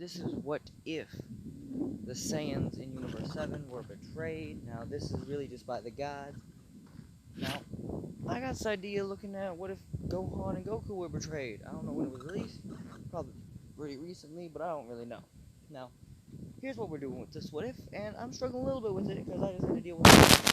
this is what if the Saiyans in Universe 7 were betrayed. Now, this is really just by the gods. Now, I got this idea looking at what if Gohan and Goku were betrayed. I don't know when it was released. Probably pretty recently, but I don't really know. Now, here's what we're doing with this what if, and I'm struggling a little bit with it because I just had to deal with it.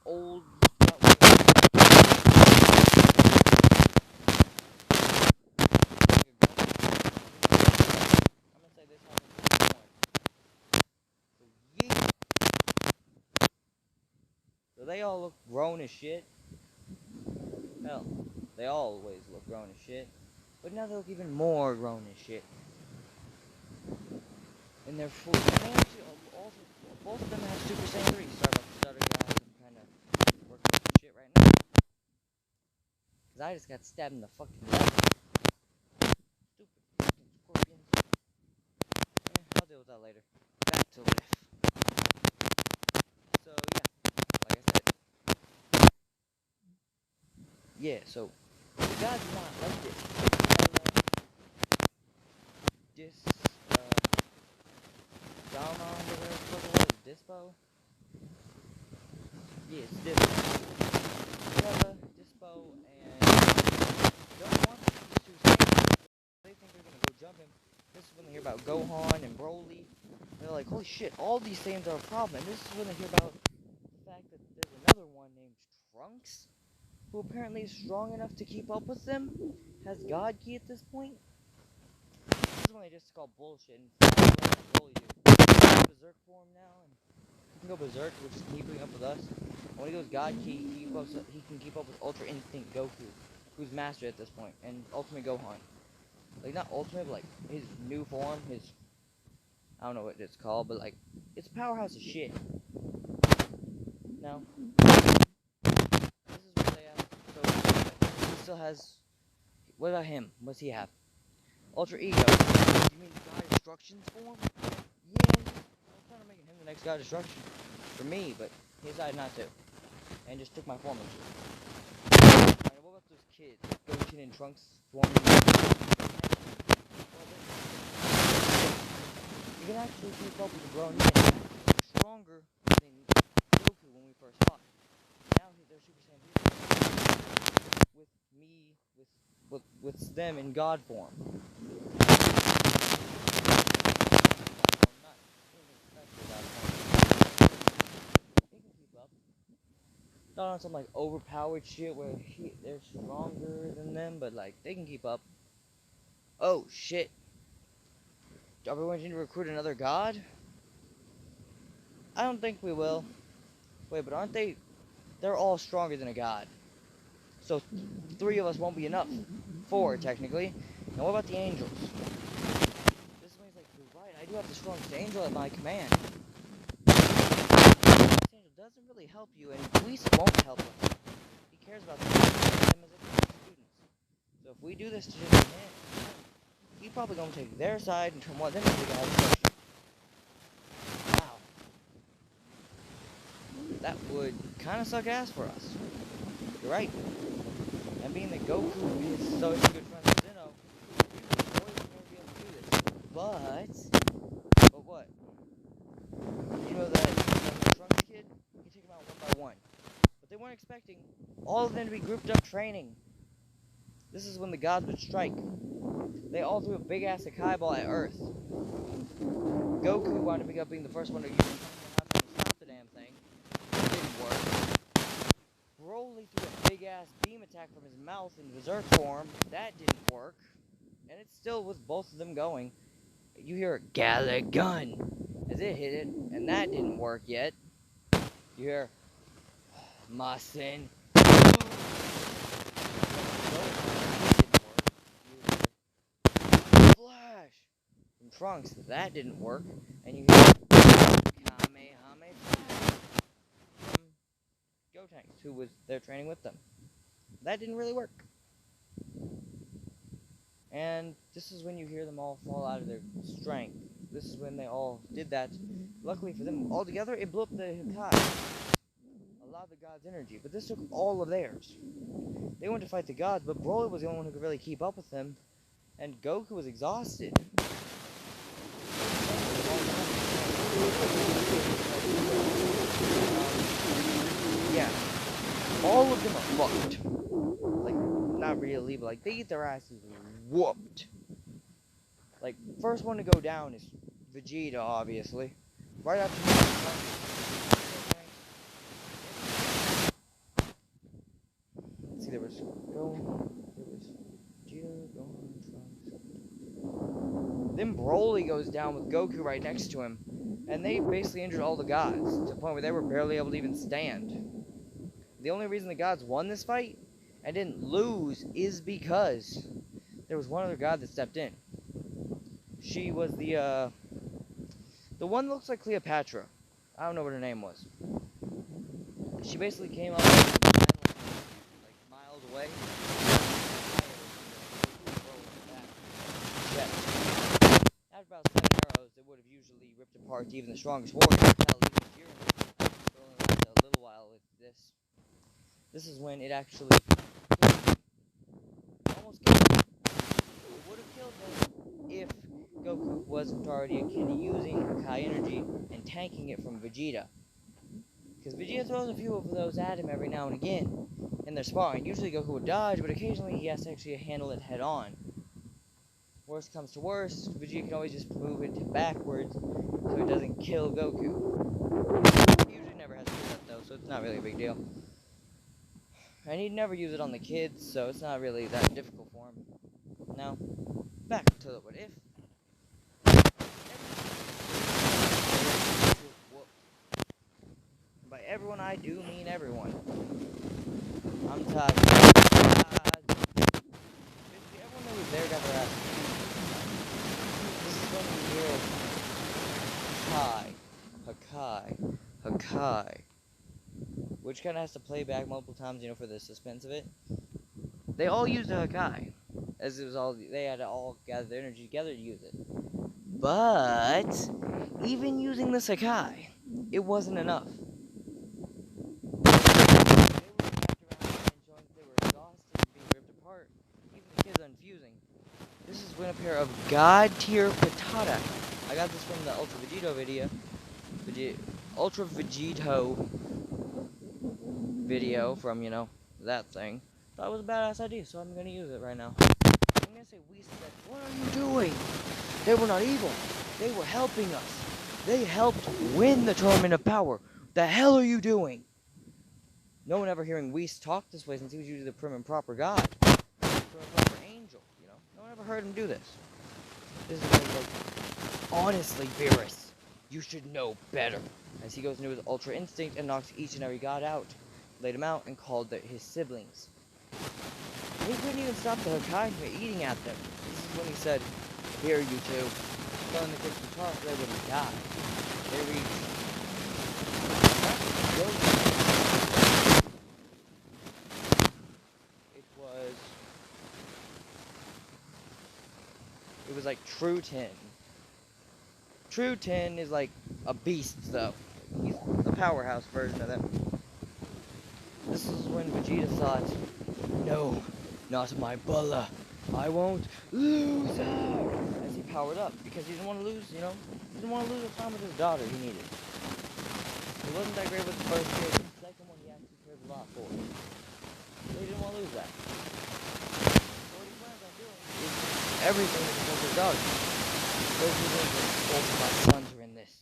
Old. So they all look grown as shit. Hell, they always look grown as shit. But now they look even more grown as shit. And they're full. And they actually also, both of them have Super Saiyan 3. Sorry about the stutter, guys. I'm kind of working with some shit right now. Because I just got stabbed in the fucking leg. Stupid fucking scorpions. I'll deal with that later. Back to life. So, yeah. Like I said. Yeah, so. The God's not like this. Dalmon, or whatever the fuck it was. Dispo? Yeah, it's Dispo. Dispo, and don't want these two things. They think they're gonna go jump him. This is when they hear about Gohan and Broly. They're like, holy shit, all these things are a problem. And this is when they hear about the fact that there's another one named Trunks, who apparently is strong enough to keep up with them, has God Key at this point. This is when they just call bullshit and Broly do. Berserk form now, and he can go Berserk, which is keeping up with us. And when he goes God Key, he can keep up with Ultra Instinct Goku, who's master at this point, and Ultimate Gohan. Like, not Ultimate, but like, his new form, I don't know what it's called, but like, it's powerhouse of shit. Now, this is what they have. So, he still has, what about him? What's he have? Ultra Ego. You mean God Destruction's form? Yeah, I was kind of making him the next God Destruction for me, but he decided not to, and just took my form and shit. Alright, what about those kids? Goten and Trunks forming. You can actually keep up with the grown men. Stronger than Goku when we first fought. Now they're Super Saiyan 3. With me, with them in God form. Not on some like overpowered shit where they're stronger than them, but like they can keep up. Oh shit! Are we going to recruit another god? I don't think we will. Wait, but aren't they? They're all stronger than a god. So 3 of us won't be enough. 4 technically. Now what about the angels? This means like you're right. I do have the strongest angel at my command. This angel does doesn't really help you, and Whis won't help them. He cares about them as if they're students. So if we do this to him, he's probably going to take their side and turn one of them into the guys first. Wow. That would kind of suck ass for us. You're right. And being that Goku is such a good friend with Zeno, we would always never be able to do this. But what? You know that the Trunks kid, he took them out one by one. But they weren't expecting all of them to be grouped up training. This is when the gods would strike. They all threw a big-ass Akai ball at Earth. Goku wound up being the first one to use it to stop the damn thing. It didn't work. Broly threw a big-ass beam attack from his mouth in Berserk form. That didn't work. And it's still with both of them going. You hear a Gallic gun as it hit it, and that didn't work yet. You hear Masen. Flash from Trunks, that didn't work, and you hear Kamehameha from Gotenks, who was there training with them. That didn't really work. And this is when you hear them all fall out of their strength. This is when they all did that. Luckily for them, all together, it blew up the Hakai. A lot of the gods' energy, but this took all of theirs. They went to fight the gods, but Broly was the only one who could really keep up with them, and Goku was exhausted. Yeah, all of them are fucked. Like, not really, but like, they get their asses whooped. Like, first one to go down is Vegeta, obviously. Right after let's see, there was Vegeta, Gohan, Trunks. Then Broly goes down with Goku right next to him. And they basically injured all the gods, to the point where they were barely able to even stand. The only reason the gods won this fight, and didn't lose, is because there was one other god that stepped in. She was the one that looks like Cleopatra. I don't know what her name was. She basically came up like miles away. After about 7 arrows, it would have usually ripped apart even the strongest warrior. Hell, even Jiren, but only lasted a little while with this. This is when it actually almost killed him. It would have killed him if Goku wasn't already akin to using Hakai energy and tanking it from Vegeta. Because Vegeta throws a few of those at him every now and again in their sparring. Usually Goku would dodge, but occasionally he has to actually handle it head on. Worst comes to worst, Vegeta can always just move it backwards so it doesn't kill Goku. He usually never has to do that though, so it's not really a big deal. And he'd never use it on the kids, so it's not really that difficult for him. Now, back to the what if. By everyone I do mean everyone. I'm tired. Basically everyone that was there got their ass. This is when you hear Hakai, which kind of has to play back multiple times, you know, for the suspense of it. They all used a Hakai, as it was all, they had to all gather their energy together to use it. But even using this Hakai, it wasn't enough. They were wrapped around and showing that they were exhausted and being ripped apart. Even the kids unfusing. This is when a pair of God tier Patata. I got this from the Ultra Vegito video. Ultra Vegito video from, you know, that thing. Thought it was a badass idea, so I'm gonna use it right now. I'm gonna say Whis said, "What are you doing? They were not evil. They were helping us. They helped win the Tournament of Power. The hell are you doing?" No one ever hearing Whis talk this way since he was usually the prim and proper god. Prim and proper angel, you know? No one ever heard him do this. This is when he's like, "Honestly, Beerus, you should know better." As he goes into his Ultra Instinct and knocks each and every god out, laid them out, and called his siblings. And he couldn't even stop the Hakai from eating at them. This is when he said, "Here, you two," throwing the kids to the toss so they wouldn't die. They reached like True 10. True 10 is like a beast, though. He's the powerhouse version of them. This is when Vegeta thought, no, not my Bulla. I won't lose her! As he powered up, because he didn't want to lose, He didn't want to lose the time with his daughter he needed. He wasn't that great with the first kid, but the second one he actually cared a lot for. So he didn't want to lose that. So what he plans on doing is everything to protect his daughter. Those who think that both of my sons are in this.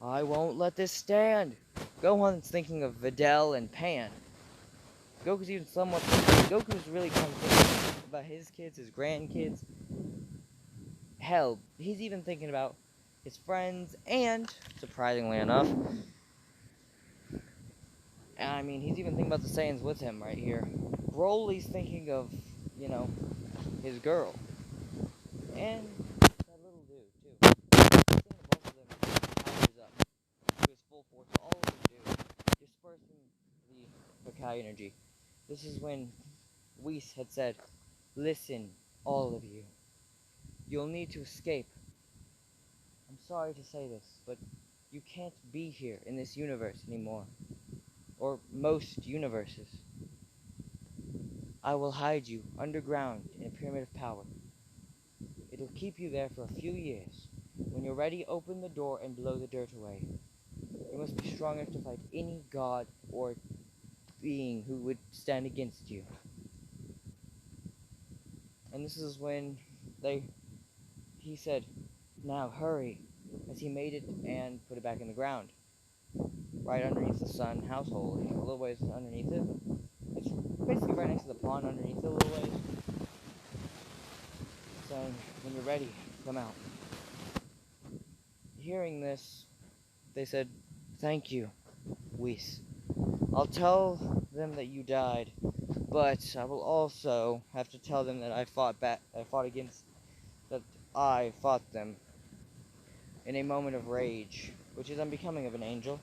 I won't let this stand. Gohan's thinking of Videl and Pan. Goku's even somewhat Goku's really kind of thinking about his kids, his grandkids. Hell, he's even thinking about his friends and, surprisingly enough, I mean, he's even thinking about the Saiyans with him right here. Broly's thinking of, his girl. And that little dude, too. He's thinking of both of them powers up to his full force. All of them do. Dispersing the Hakai energy. This is when Whis had said, listen, all of you. You'll need to escape. I'm sorry to say this, but you can't be here in this universe anymore. Or most universes. I will hide you underground in a pyramid of power. It'll keep you there for a few years. When you're ready, open the door and blow the dirt away. You must be strong enough to fight any god or being who would stand against you. And this is when he said, now hurry, as he made it and put it back in the ground. Right underneath the sun household, a little ways underneath it. It's basically right next to the pond underneath it a little ways. Saying, when you're ready, come out. Hearing this, they said, thank you, Whis. I'll tell them that you died, but I will also have to tell them that I fought them in a moment of rage, which is unbecoming of an angel.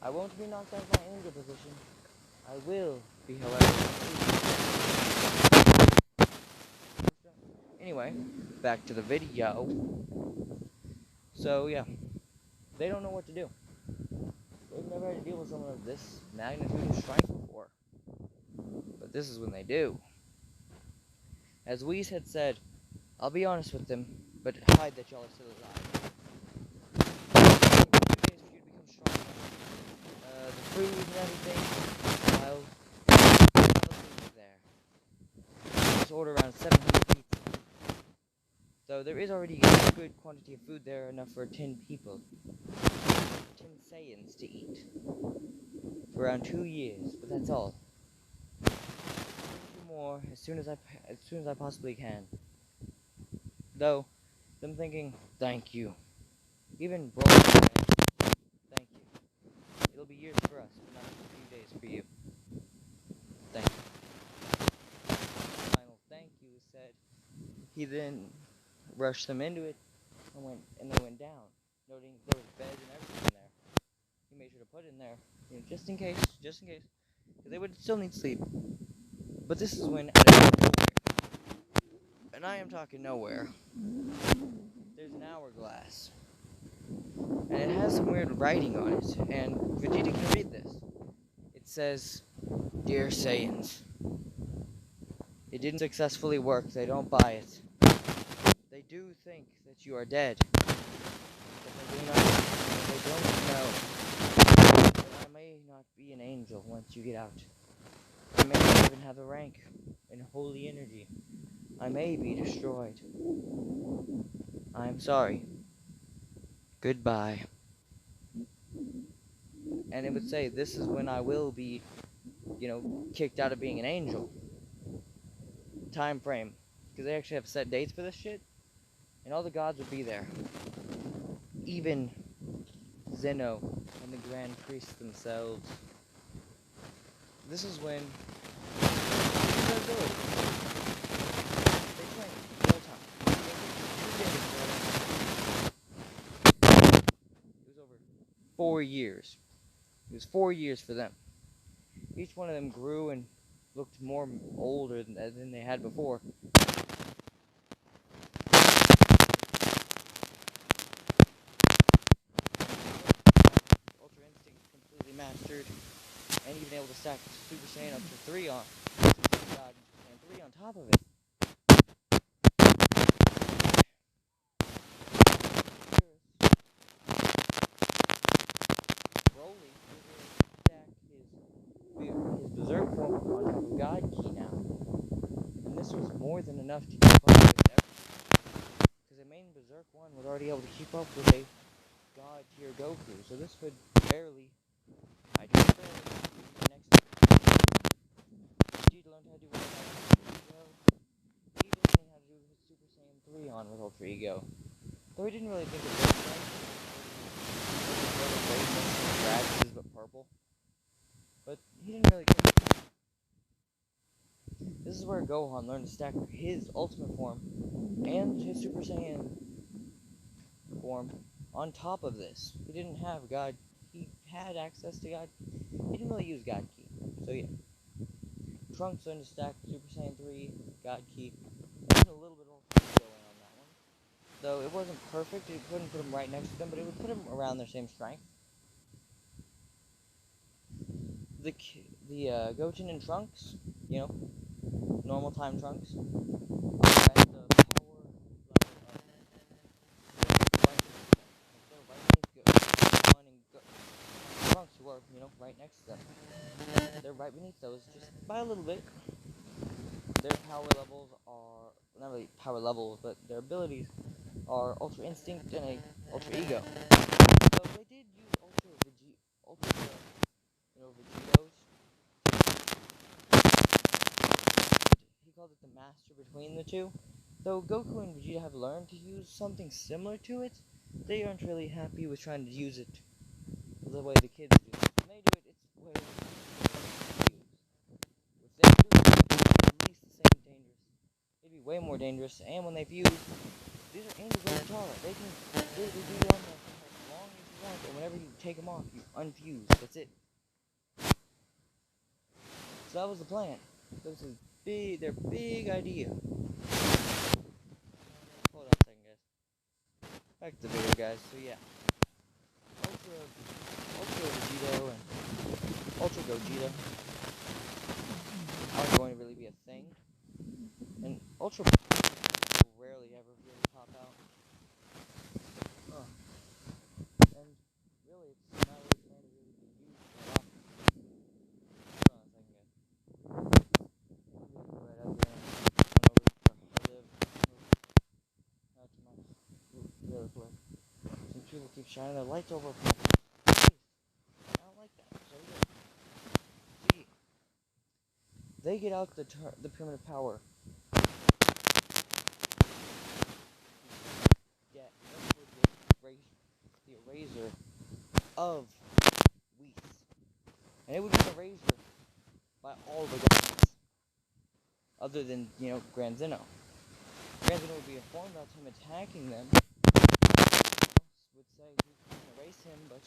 I won't be knocked out of my angel position. I will be, however. Anyway, back to the video. So, yeah. They don't know what to do. They've never had to deal with someone of this magnitude of strength before. But this is when they do. As Whis had said, I'll be honest with them, but hide that y'all are still alive. It took 2 days for you to become strong enough. The food and everything, I'll leave there. Just order around 700 pizza. So there is already a good quantity of food there, enough for 10 people. 10 Saiyans to eat. For around 2 years, but that's all. I'll do more as soon as I possibly can. Though, them thinking, thank you. Even Broly said, thank you. It'll be years for us, but not just a few days for you. Thank you. Final thank you said. He then rushed them into it and they went down, noting there was beds and everything in there. He made sure to put it in there, just in case, because they would still need sleep. But this is when, out of nowhere, and I am talking nowhere, there's an hourglass, and it has some weird writing on it, and Vegeta can read this. It says, Dear Saiyans, it didn't successfully work, they don't buy it. They do think that you are dead, but they don't know that I may not be an angel once you get out. I may not even have the rank in holy energy. I may be destroyed. I'm sorry. Goodbye. And it would say, this is when I will be, kicked out of being an angel. Time frame. Because they actually have set dates for this shit. And all the gods would be there. Even Zeno and the Grand Priests themselves. This is when they train all the time. It was over 4 years. It was 4 years for them. Each one of them grew and looked more older than they had before. mastered, and even able to stack Super Saiyan up to 3 on Super Saiyan God and Super Saiyan 3 on top of it. Broly was able to stack his Berserk form on top of God Ki now. And this was more than enough to keep up with everything. Because the main Berserk one was already able to keep up with a God tier Goku. So this would barely, I do barely, be next to Vegeta learned how to do what he even learning how to do his Super Saiyan 3 on with Ultra Ego. Though he didn't really think of it scratches but purple. But he didn't really care. This is where Gohan learned to stack his ultimate form and his Super Saiyan form on top of this. He didn't have God. He had access to God. He didn't really use God Ki. So yeah. Trunks learned to stack Super Saiyan 3, God Ki, and a little bit of going on that one. Though it wasn't perfect, it couldn't put him right next to them, but it would put him around their same strength. The Goten and Trunks, you know, normal time Trunks, are at the power level of they're right beneath Gohan and Trunks, who are, you know, right next to them. They're right beneath those, just by a little bit. Their power levels are, not really power levels, but their abilities are Ultra Instinct and Ultra Ego. So they did use Vegetos. He called it the master between the two. Though Goku and Vegeta have learned to use something similar to it, they aren't really happy with trying to use it the way the kids do. When they do it, it's the way they use. If they do it, it's at least the same dangerous. It'd be way more dangerous, and when they fuse, these are angels like Katara. They can literally be on there for as long as you want, and whenever you take them off, you unfuse. That's it. So that was the plan. This is their big idea. Hold on a second, guys. Back to the video, guys. So yeah, Ultra Vegito and Ultra Gogeta aren't going to really be a thing, and Ultra will rarely ever really pop out. And really, it's not really planned to really be used that often. Hold on a second, guys. Right up there. Out to my really quick. Some people keep shining their lights over my face. I don't like that. So yeah. See, they get out the primitive power. Yeah, the eraser of Whis. And it would be an eraser by all the gods. Other than, you know, Grand Zeno. Grand Zeno would be informed about him attacking them. Would say he couldn't erase him, but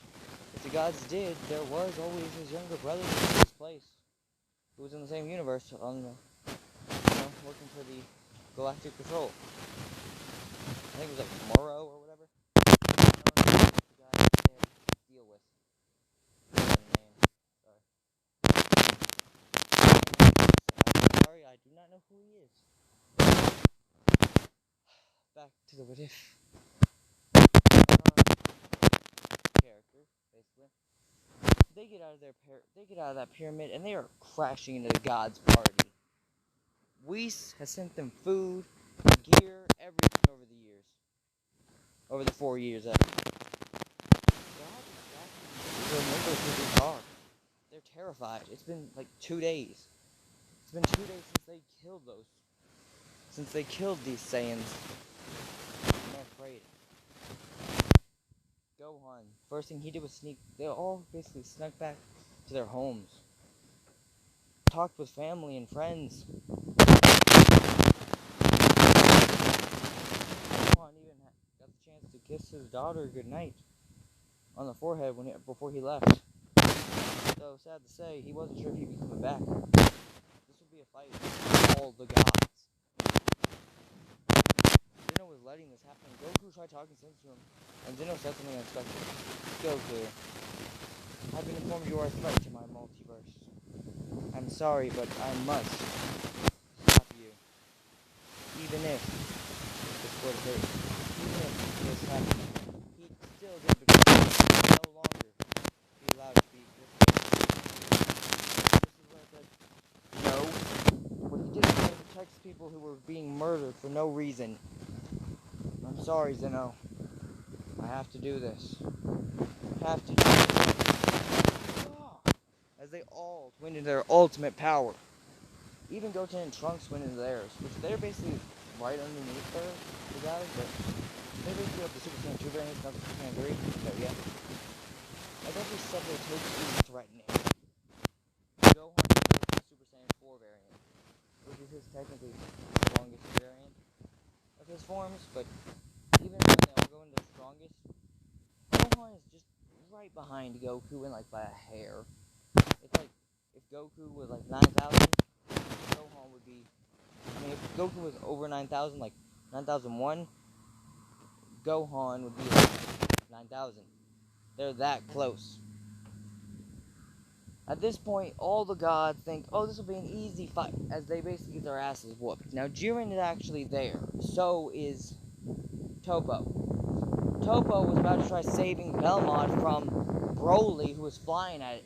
if the gods did, there was always his younger brother in his place, who was in the same universe on the, you know, working for the Galactic Patrol. I think it was like Moro or whatever. The guy they had to deal with. Sorry, I do not know who he is. Back to the what if. Character, basically. They get out of that pyramid and they are crashing into the gods' party. Whis has sent them food, gear, everything over the years. Over the 4 years. God is remember who they are. They're terrified. It's been like 2 days. It's been 2 days since they killed these Saiyans. And they're afraid. Gohan, first thing he did was sneak. They all basically snuck back to their homes. Talked with family and friends. Gohan even got the chance to kiss his daughter goodnight on the forehead before he left. Though sad to say, he wasn't sure if he'd be coming back. This would be a fight with all the gods. Zeno was letting this happen. Goku tried talking sense to him, and Zeno said something unexpected. Goku, I've been informed you are a threat to my multiverse. I'm sorry, but I must stop you. Even if this would hurt. Even if this happened. He still did, because he will no longer be allowed to be this is what I said. No. What he did was to protect people who were being murdered for no reason. I'm sorry, Zeno. I have to do this. I have to do this. As they all went into their ultimate power. Even Goten and Trunks went into theirs, which they're basically right underneath the guys, but they basically have the Super Saiyan 2 variants, not the Super Saiyan 3, so yeah. I guess we said they're totally threatening. Gohan is the Super Saiyan 4 variant, which is his technically strongest variant of his forms, but even when they all go into their strongest, Gohan is just right behind Goku in like by a hair. It's like if Goku was like 9,000, Gohan would be. I mean, if Goku was over 9,000, like 9,001, Gohan would be like 9,000. They're that close. At this point, all the gods think, oh, this will be an easy fight, as they basically get their asses whooped. Now, Jiren is actually there. So is Toppo. Toppo was about to try saving Belmont from Broly, who was flying at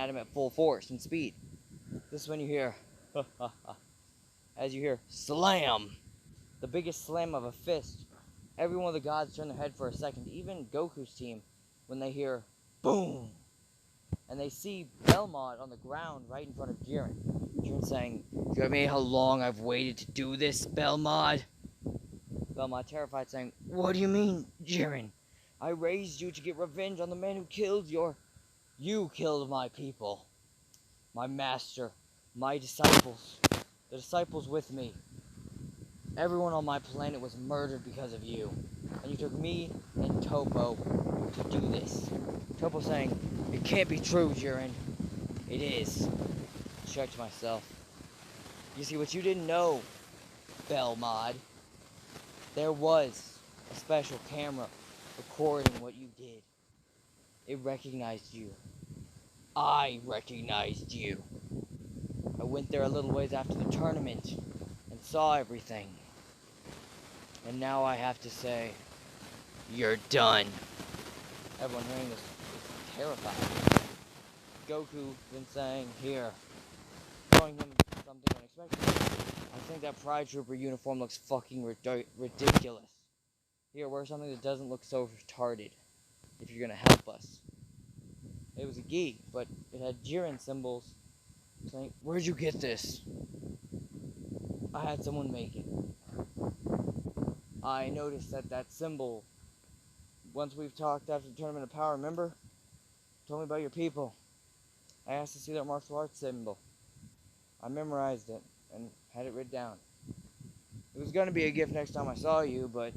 him at full force and speed. This is when you hear, as you hear, slam! The biggest slam of a fist. Every one of the gods turn their head for a second. Even Goku's team, when they hear, boom! And they see Belmont on the ground right in front of Jiren. Jiren saying, "You have me how long I've waited to do this, Belmont?" Belmont, terrified, saying, "What do you mean, Jiren? I raised you to get revenge on the man who killed You killed my people. My master. My disciples. The disciples with me. Everyone on my planet was murdered because of you. And you took me and Toppo to do this." Toppo saying, "It can't be true, Jiren." "It is." Checked myself. You see, what you didn't know, Belmod, there was a special camera recording what you did. It recognized you. I recognized you. I went there a little ways after the tournament and saw everything. And now I have to say, you're done. Everyone hearing this is terrified. Goku then saying, here, showing him something unexpected. I think that Pride Trooper uniform looks fucking ridiculous. Here, wear something that doesn't look so retarded, if you're gonna help us. It was a gi, but it had Jiren symbols saying, where'd you get this? I had someone make it. I noticed that symbol, once we've talked after the Tournament of Power, remember? Told me about your people. I asked to see their martial arts symbol. I memorized it and had it written down. It was going to be a gift next time I saw you, but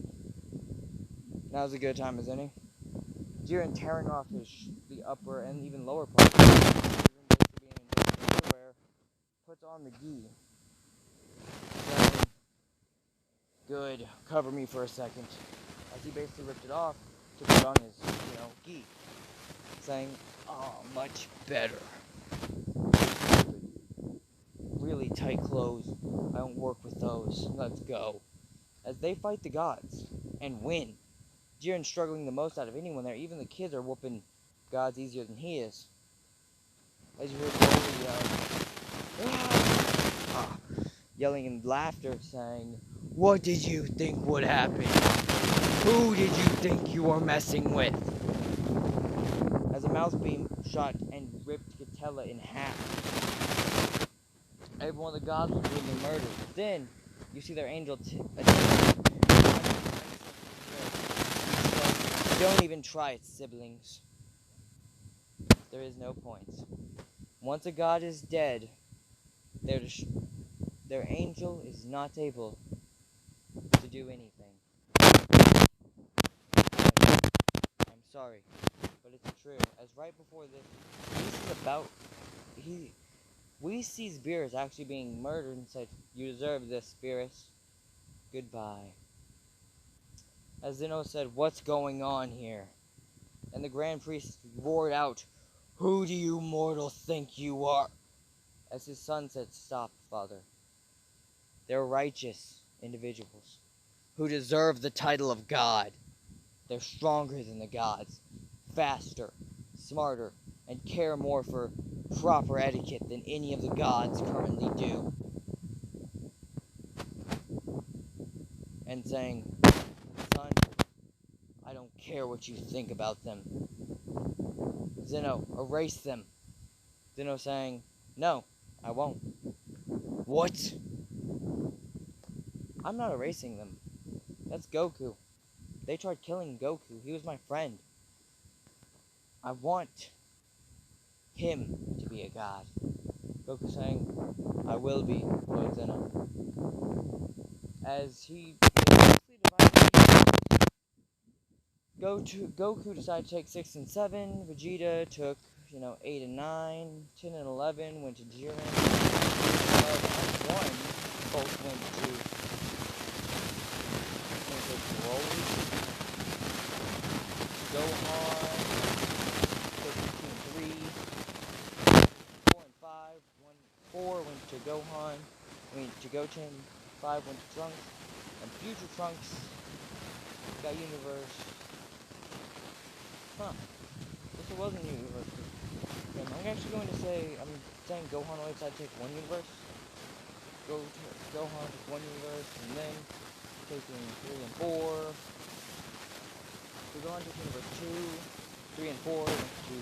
now's a good time as any. Jiren tearing off the upper and even lower part, even basically being in underwear, puts on the gi. Saying, good, cover me for a second. As he basically ripped it off to put on his, gi. Saying, oh, much better. Really tight clothes. I don't work with those. Let's go. As they fight the gods and win. Jiren's struggling the most out of anyone there. Even the kids are whooping gods easier than he is. As you hear Broly yelling in laughter, saying, what did you think would happen? Who did you think you were messing with? As a mouse beam shot and ripped Gatella in half. Every one of the gods was being murdered. Then, you see their angel don't even try it, siblings. There is no point. Once a god is dead, their angel is not able to do anything. I'm sorry, but it's true. As right before we see Beerus actually being murdered and said, you deserve this, Beerus. Goodbye. As Zeno said, what's going on here? And the Grand Priest roared out, Who do you mortals think you are? As his son said, stop, father. They're righteous individuals who deserve the title of God. They're stronger than the gods, faster, smarter, and care more for proper etiquette than any of the gods currently do. And saying, son, I don't care what you think about them. Zeno, erase them. Zeno saying, no, I won't. What? I'm not erasing them. That's Goku. They tried killing Goku. He was my friend. I want him to be a god. Goku saying, I will be, Lord Zeno. As he basically divided Goku decided to take 6 and 7. Vegeta took, 8 and 9. 10 and 11 went to Jiren. 12 and 1 both went to Broly. Gohan took 2 and 3. 4 and 5. 4 went to Gohan. To Goten. 5 went to Trunks. And future Trunks got Universe. Huh. This wasn't universe. I'm actually going to say, I'm saying Gohan only decided to take one universe. Gohan took one universe, and then taking 3 and 4. So Gohan took universe 2, 3 and 4, went to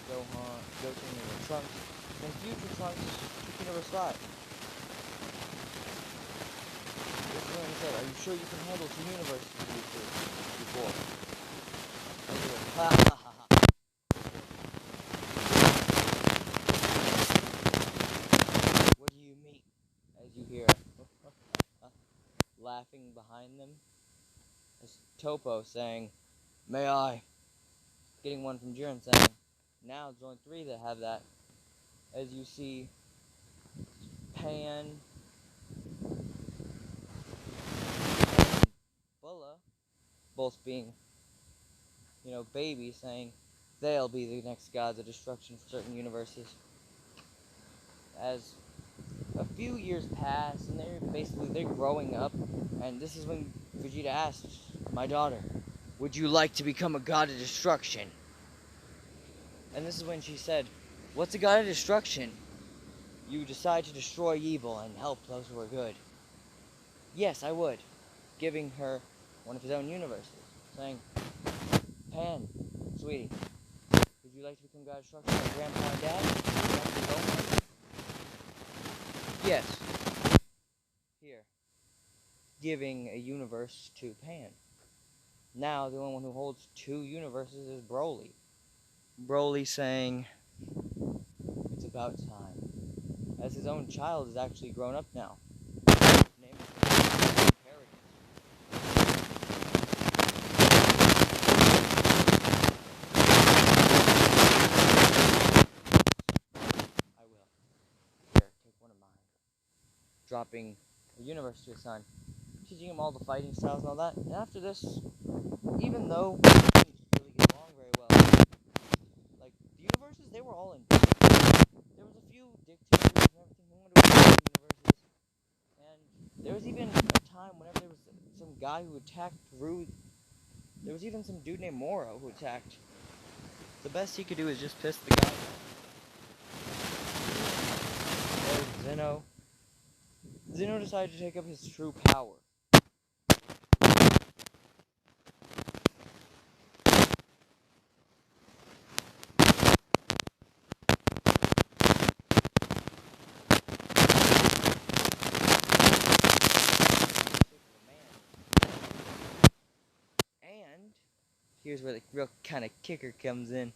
Goten and Trunks. Then future Trunks took universe 5. This is what he said, are you sure you can handle 2 universes before? Ha ha ha ha. What do you mean? As you hear laughing behind them. As Topo saying, may I? Getting one from Jiren saying, now there's only 3 that have that. As you see Pan and Bulla both being, babies, saying they'll be the next gods of destruction for certain universes. As a few years pass, and they're growing up, and this is when Vegeta asked, my daughter, would you like to become a god of destruction? And this is when she said, what's a god of destruction? You decide to destroy evil and help those who are good. Yes, I would. Giving her one of his own universes, saying, Pan, sweetie, would you like to become god of destruction like grandpa and dad? Yes. Here. Giving a universe to Pan. Now, the only one who holds 2 universes is Broly. Broly saying, it's about time. As his own child is actually grown up now. Name is I will. Here, take one of mine. Dropping a universe to his son. Teaching him all the fighting styles and all that. And after this, even though they didn't really get along very well, like, the universes, they were all in. There was a few dictators and everything who wanted to rule the universes. And there was even a time whenever there was some guy who attacked through. There was even some dude named Moro who attacked. The best he could do is just piss the guy off. Zeno. Zeno decided to take up his true power. And here's where the real kind of kicker comes in.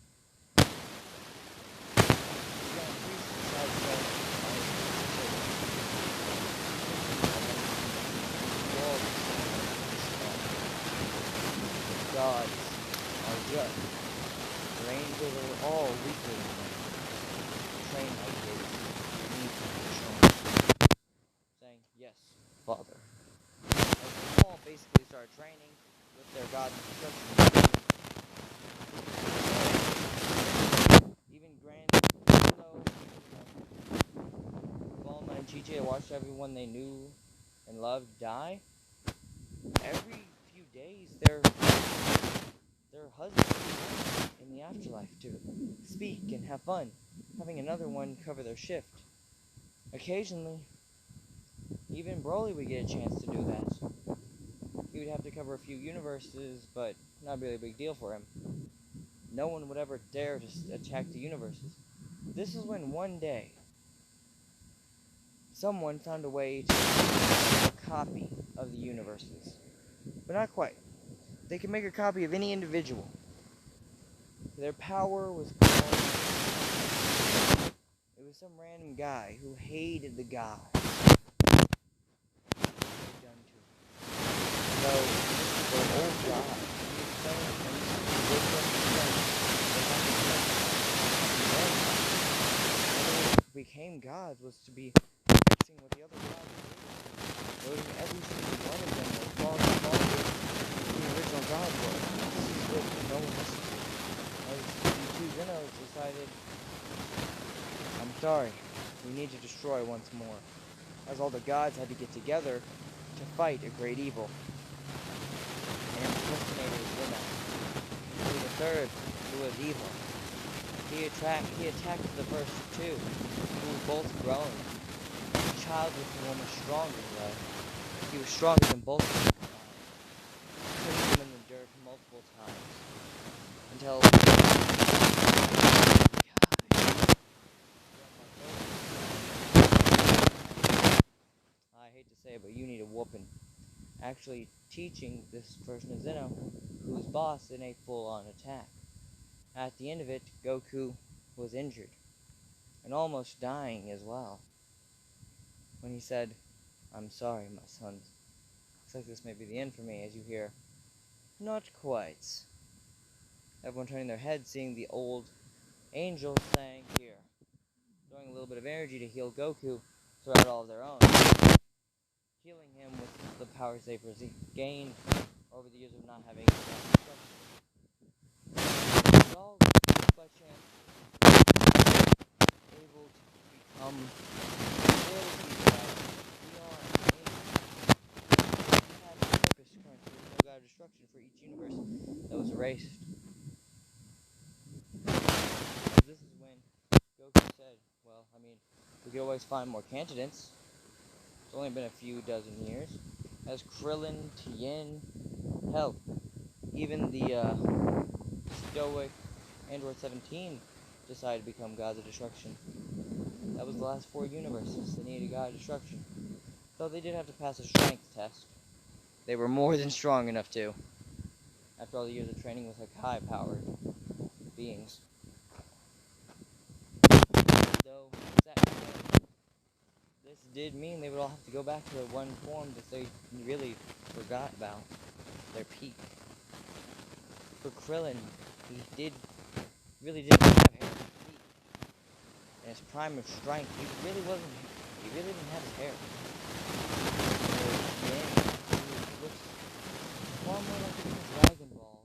Gods are just. Their angels are all weaker than them. Train like this. Need to be shown. Saying, yes, Father. As they all basically start training with their gods and destruction. Even DJ watched everyone they knew and loved die. Every few days, their husbands in the afterlife to speak and have fun, having another one cover their shift. Occasionally, even Broly would get a chance to do that. He would have to cover a few universes, but not really a big deal for him. No one would ever dare to attack the universes. This is when one day, someone found a way to make a copy of the universes. But not quite. They could make a copy of any individual. Their power was called... It was some random guy who hated the gods. Done to him. So, the old god, he explained to them, became gods was to be mixing with the other gods. Loading every single one of them was far stronger than the original god was. This is what no one listened to. As the two Zenos decided, I'm sorry, we need to destroy once more. As all the gods had to get together to fight a great evil. And impersonated Zeno. He was the third who was evil. He attacked the first two, who were both grown. The child was the one was stronger, though. He was stronger than both of them combined. Putting them in the dirt multiple times. Until... I hate to say it, but you need a whooping. Actually teaching this version of Zeno, whose boss in a full-on attack. At the end of it, Goku was injured, and almost dying as well. When he said, I'm sorry, my sons. Looks like this may be the end for me, as you hear, not quite. Everyone turning their heads, seeing the old angel saying, here, throwing a little bit of energy to heal Goku throughout all of their own, healing him with the powers they've gained over the years of not having all by chance able to become abilities that we are able. We had a purpose currently, no god of destruction for each universe that was erased. This is when Goku said, well, I mean, we could always find more candidates. It's only been a few dozen years. As Krillin, Tien, hell, even the stoic Android 17 decided to become gods of destruction. That was the last 4 universes that needed a god of destruction. Though they did have to pass a strength test. They were more than strong enough to. After all the years of training with like high-powered beings. Though, this did mean they would all have to go back to their one form that they really forgot about. Their peak. For Krillin, he really didn't have hair on his feet. In his prime of strength, he really didn't have his hair. He looks far more like in Dragon Ball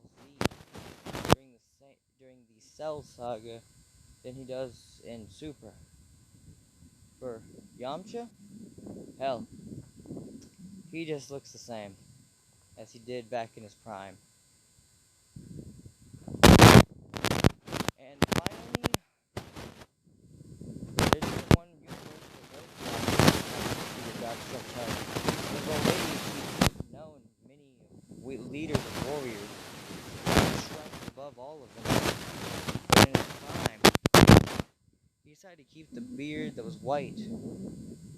Z during the Cell Saga than he does in Super. For Yamcha, hell, he just looks the same as he did back in his prime. And finally, there's just one universe that there's already known many leaders and warriors strength above all of them. And in his prime, he decided to keep the beard that was white.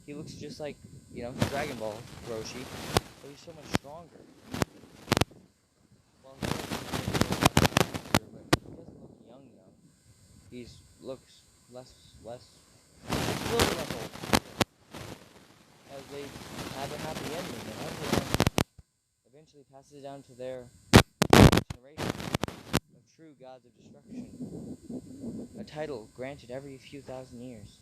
He looks just like, Dragon Ball Roshi, but he's so much stronger. Well, he doesn't look young. He looks less, a little bit less old. As they have a happy ending, and everyone eventually passes it down to their generation of true gods of destruction. A title granted every few thousand years.